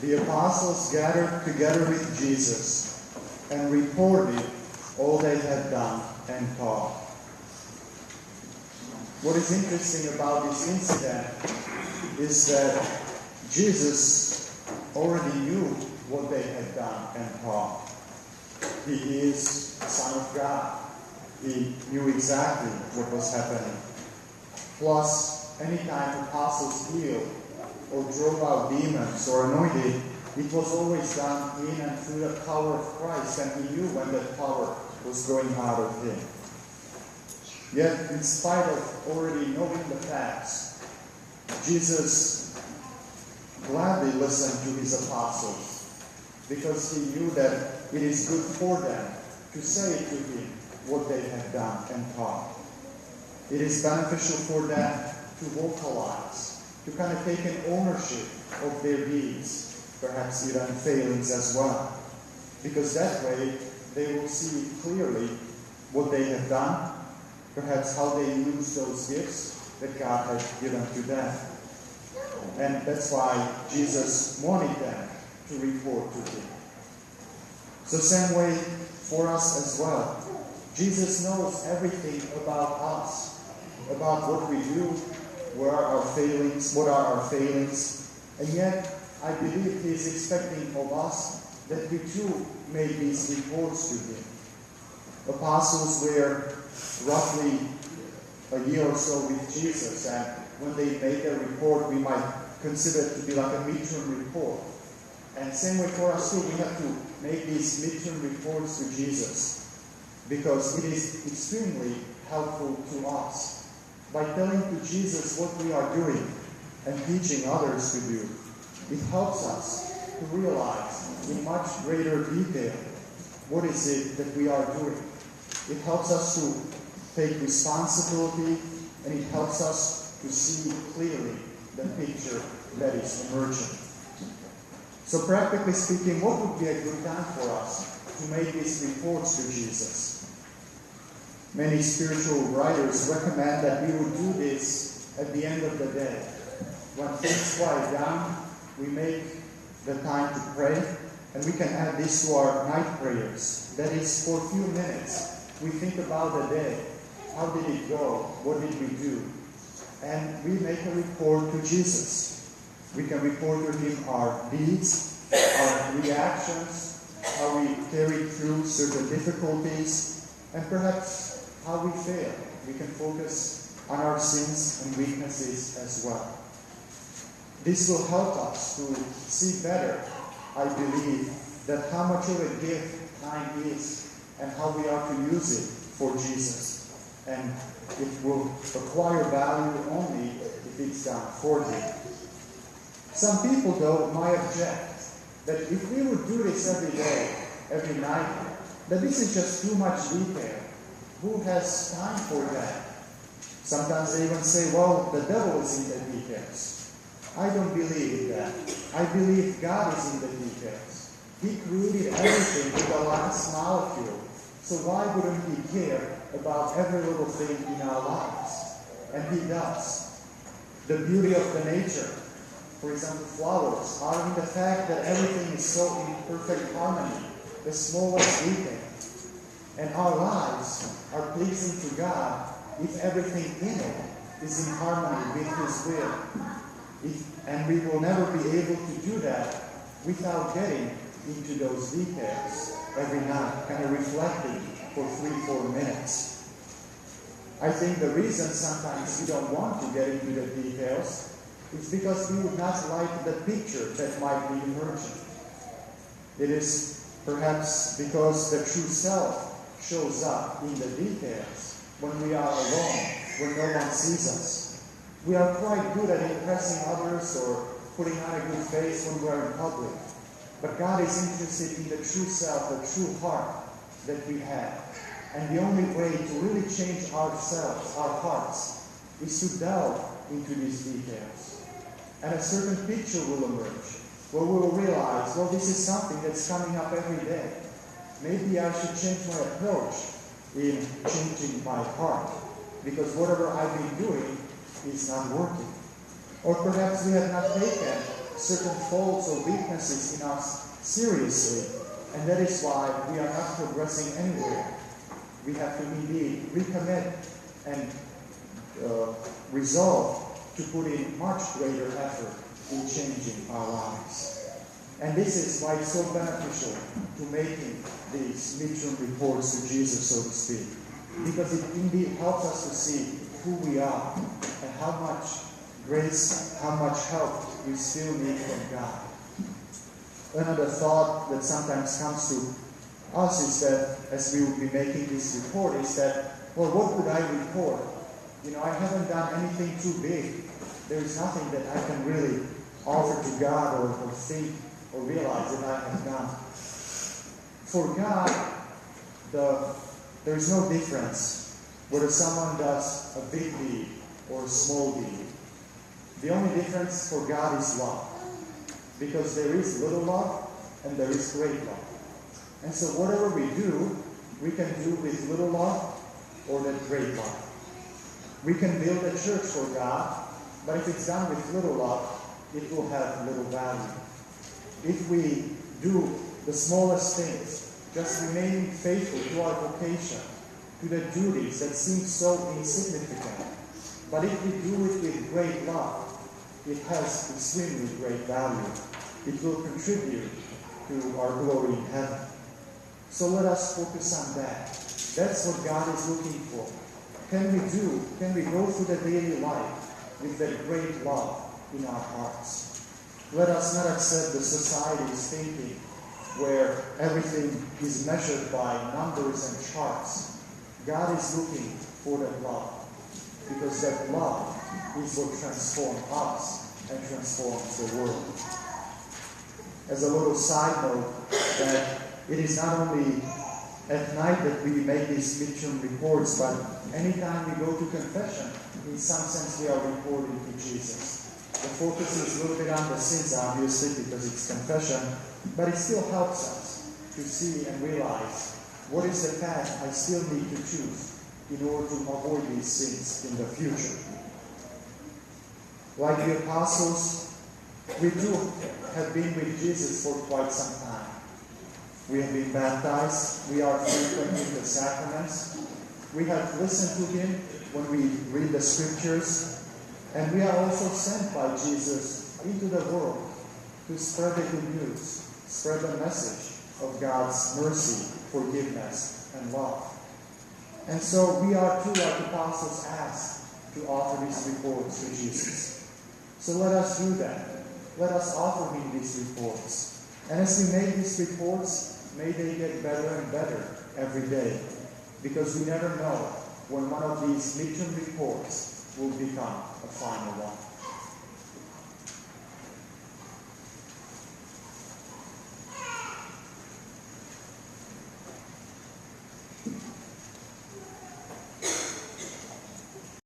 The apostles gathered together with Jesus and reported all they had done and taught. What is interesting about this incident is that Jesus already knew what they had done and taught. He is the Son of God. He knew exactly what was happening. Plus, anytime apostles healed or drove out demons or anointed, it was always done in and through the power of Christ, and he knew when that power was going out of him. Yet, in spite of already knowing the facts, Jesus gladly listened to his apostles because he knew that it is good for them to say to him what they have done and taught. It is beneficial for them to vocalize, to kind of take an ownership of their deeds, perhaps even failings as well. Because that way they will see clearly what they have done, perhaps how they use those gifts that God has given to them. And that's why Jesus wanted them to report to him. So same way for us as well. Jesus knows everything about us, about what we do, what are our failings, and yet I believe he is expecting of us that we too make these reports to him. Apostles were roughly a year or so with Jesus, and when they made their report, we might consider it to be like a midterm report. And same way for us too, we have to make these midterm reports to Jesus, because it is extremely helpful to us. By telling to Jesus what we are doing and teaching others to do, it helps us to realize in much greater detail what is it that we are doing. It helps us to take responsibility, and it helps us to see clearly the picture that is emerging. So practically speaking, what would be a good time for us to make these reports to Jesus? Many spiritual writers recommend that we would do this at the end of the day. When things quiet down, we make the time to pray, and we can add this to our night prayers. That is, for a few minutes, we think about the day. How did it go? What did we do? And we make a report to Jesus. We can report to him our deeds, our reactions, how we carried through certain difficulties, and perhaps how we fail. We can focus on our sins and weaknesses as well. This will help us to see better, I believe, that how much of a gift time is and how we are to use it for Jesus. And it will acquire value only if it's done for him. Some people, though, might object that if we would do this every day, every night, that this is just too much detail. Who has time for that? Sometimes they even say, well, the devil is in the details. I don't believe in that. I believe God is in the details. He created everything to the last molecule. So why wouldn't he care about every little thing in our lives? And he does. The beauty of the nature, for example, flowers, are in the fact that everything is so in perfect harmony, the smallest detail. And our lives are pleasing to God if everything in it is in harmony with his will. And we will never be able to do that without getting into those details every night, kind of reflecting for 3-4 minutes. I think the reason sometimes we don't want to get into the details is because we would not like the picture that might be emerging. It is perhaps because the true self shows up in the details when we are alone, when no one sees us. We are quite good at impressing others or putting on a good face when we are in public. But God is interested in the true self, the true heart that we have. And the only way to really change ourselves, our hearts, is to delve into these details. And a certain picture will emerge where we will realize, well, this is something that's coming up every day. Maybe I should change my approach in changing my heart, because whatever I've been doing is not working. Or perhaps we have not taken certain faults or weaknesses in us seriously, and that is why we are not progressing anywhere. We have to indeed recommit and resolve to put in much greater effort in changing our lives. And this is why it's so beneficial to making these midterm reports to Jesus, so to speak. Because it indeed helps us to see who we are and how much grace, how much help we still need from God. Another thought that sometimes comes to us is that, as we will be making this report, is that, well, what would I report? I haven't done anything too big. There is nothing that I can really offer to God or think or realize that I have done. For God, there is no difference whether someone does a big deed or a small deed. The only difference for God is love. Because there is little love and there is great love. And so whatever we do, we can do with little love or with great love. We can build a church for God, but if it's done with little love, it will have little value. If we do the smallest things, just remaining faithful to our vocation, to the duties that seem so insignificant, but if we do it with great love, it has extremely great value. It will contribute to our glory in heaven. So let us focus on that. That's what God is looking for. Can we go through the daily life with that great love in our hearts? Let us not accept the society's thinking where everything is measured by numbers and charts. God is looking for that love, because that love is what transforms us and transforms the world. As a little side note, that it is not only at night that we make these midterm reports, but anytime we go to confession, in some sense we are reporting to Jesus. The focus is a little bit on the sins, obviously, because it's confession, but it still helps us to see and realize what is the path I still need to choose in order to avoid these sins in the future. Like the apostles, we too have been with Jesus for quite some time. We have been baptized. We are frequenting the sacraments. We have listened to Him when we read the Scriptures. And we are also sent by Jesus into the world to spread the good news, spread the message of God's mercy, forgiveness, and love. And so we are too, like the apostles, asked to offer these reports to Jesus. So let us do that. Let us offer Him these reports. And as we make these reports, may they get better and better every day, because we never know when one of these midterm reports will become a final one.